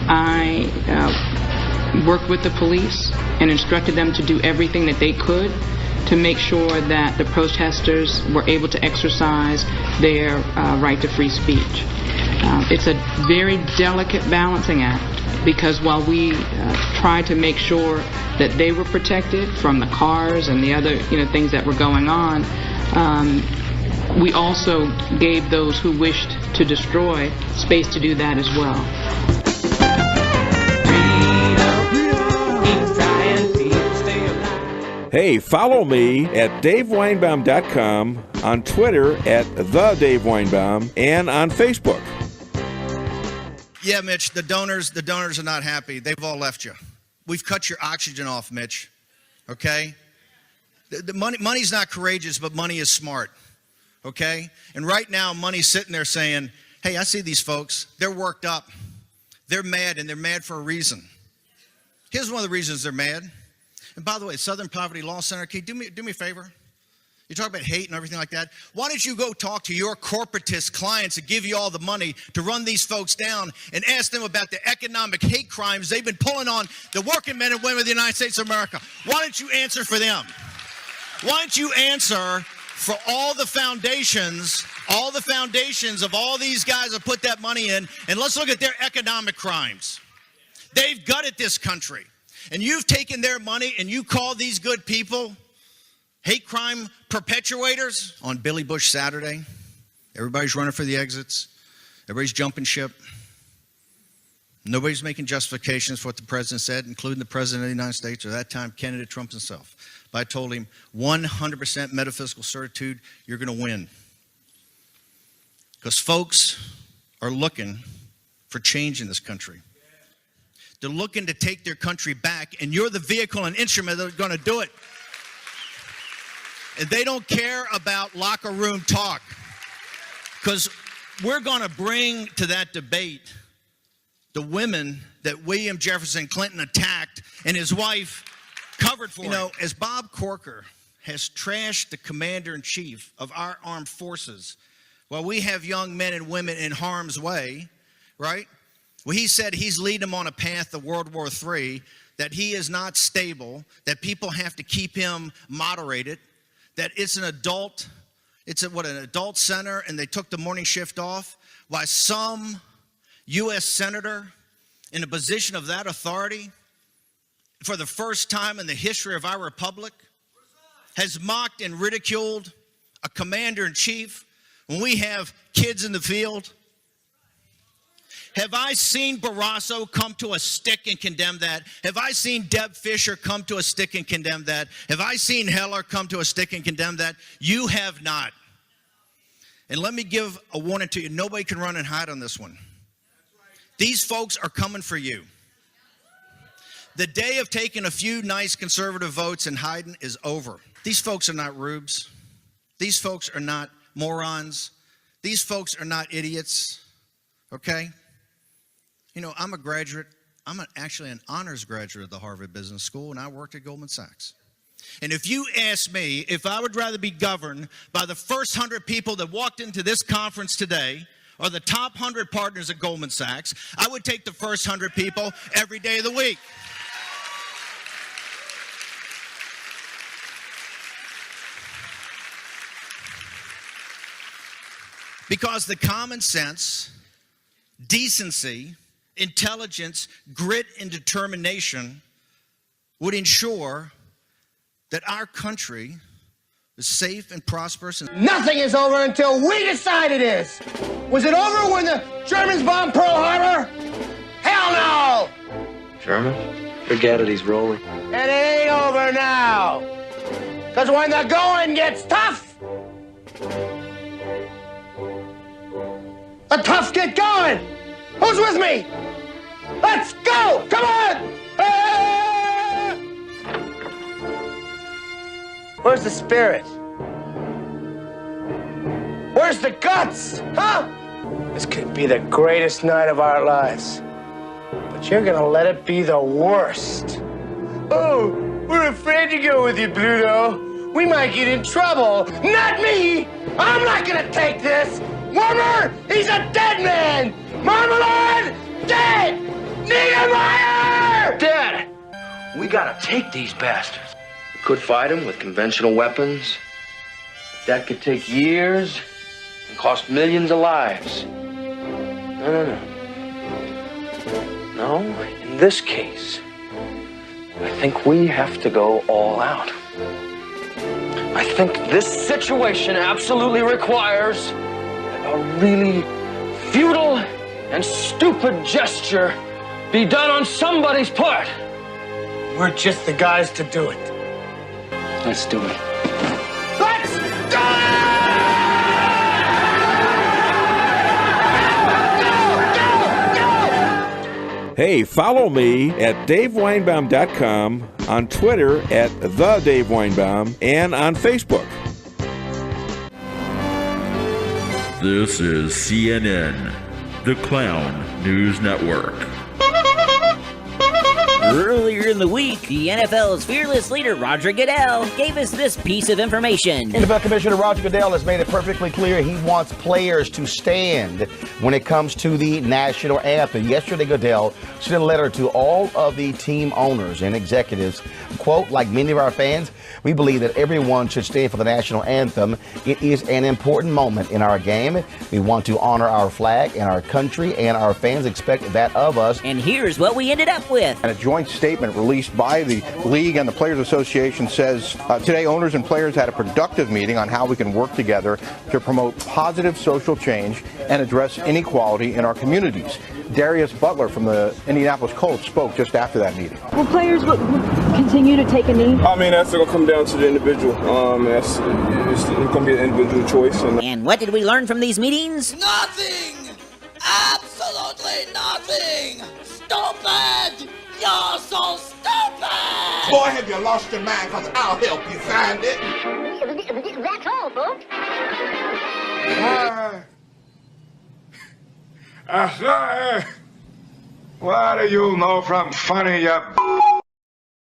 I worked with the police and instructed them to do everything that they could to make sure that the protesters were able to exercise their right to free speech. It's a very delicate balancing act, because while we tried to make sure that they were protected from the cars and the other things that were going on, we also gave those who wished to destroy space to do that as well. Hey, follow me at DaveWeinbaum.com, on Twitter at TheDaveWeinbaum, and on Facebook. Yeah, Mitch, the donors are not happy. They've all left you. We've cut your oxygen off, Mitch. Okay? The money's not courageous, but money is smart. Okay? And right now, money's sitting there saying, hey, I see these folks. They're worked up. They're mad, and they're mad for a reason. Here's one of the reasons they're mad. And by the way, Southern Poverty Law Center, can you do me a favor? You talk about hate and everything like that. Why don't you go talk to your corporatist clients that give you all the money to run these folks down and ask them about the economic hate crimes they've been pulling on the working men and women of the United States of America? Why don't you answer for them? Why don't you answer for all the foundations of all these guys that put that money in, and let's look at their economic crimes. They've gutted this country. And you've taken their money and you call these good people hate crime perpetuators? On Billy Bush Saturday, everybody's running for the exits. Everybody's jumping ship. Nobody's making justifications for what the president said, including the president of the United States, or that time, Kennedy Trump himself. But I told him, 100% metaphysical certitude, you're going to win. Because folks are looking for change in this country. They're looking to take their country back, and you're the vehicle and instrument that are going to do it. And they don't care about locker room talk, because we're going to bring to that debate the women that William Jefferson Clinton attacked and his wife covered for him. As Bob Corker has trashed the commander-in-chief of our armed forces while we have young men and women in harm's way, right? Well, he said he's leading them on a path to World War III, that he is not stable, that people have to keep him moderated, that it's an adult center, and they took the morning shift off. Why some U.S. senator in a position of that authority, for the first time in the history of our republic, has mocked and ridiculed a commander-in-chief when we have kids in the field. Have I seen Barrasso come to a stick and condemn that? Have I seen Deb Fisher come to a stick and condemn that? Have I seen Heller come to a stick and condemn that? You have not. And let me give a warning to you. Nobody can run and hide on this one. These folks are coming for you. The day of taking a few nice conservative votes and hiding is over. These folks are not rubes. These folks are not morons. These folks are not idiots. Okay? I'm a graduate. I'm actually an honors graduate of the Harvard Business School, and I worked at Goldman Sachs. And if you ask me if I would rather be governed by the first 100 people that walked into this conference today or the top 100 partners at Goldman Sachs, I would take the first 100 people every day of the week. Because the common sense, decency, intelligence, grit, and determination would ensure that our country is safe and prosperous. Nothing is over until we decide it is. Was it over when the Germans bombed Pearl Harbor? Hell no! German? Forget it, he's rolling. It ain't over now. Because when the going gets tough, the tough get going. Who's with me? Let's go! Come on! Ah! Where's the spirit? Where's the guts? Huh? This could be the greatest night of our lives. But you're gonna let it be the worst. Oh, we're afraid to go with you, Pluto. We might get in trouble. Not me! I'm not gonna take this! Warmer, he's a dead man! Marmalade, dead! gotta take these bastards. We could fight them with conventional weapons. That could take years and cost millions of lives. No. No, in this case, I think we have to go all out. I think this situation absolutely requires a really futile and stupid gesture be done on somebody's part. We're just the guys to do it. Let's do it. Let's do it! Hey, follow me at DaveWeinbaum.com, on Twitter at The Dave Weinbaum, and on Facebook. This is CNN, the Clown News Network. Earlier in the week, the NFL's fearless leader, Roger Goodell, gave us this piece of information. NFL Commissioner Roger Goodell has made it perfectly clear he wants players to stand when it comes to the national anthem. Yesterday, Goodell sent a letter to all of the team owners and executives. Quote, like many of our fans, we believe that everyone should stand for the national anthem. It is an important moment in our game. We want to honor our flag and our country, and our fans expect that of us. And here's what we ended up with. And a joint statement released by the league and the Players Association says, today owners and players had a productive meeting on how we can work together to promote positive social change and address inequality in our communities. Darius Butler from the Indianapolis Colts spoke just after that meeting. Will players continue to take a knee? I mean, that's going to come down to the individual. It's going to be an individual choice. And what did we learn from these meetings? Nothing! Absolutely nothing! Stupid! You're so stupid! Boy, have you lost your mind? Because I'll help you find it. That's all, folks. What do you know from funny, you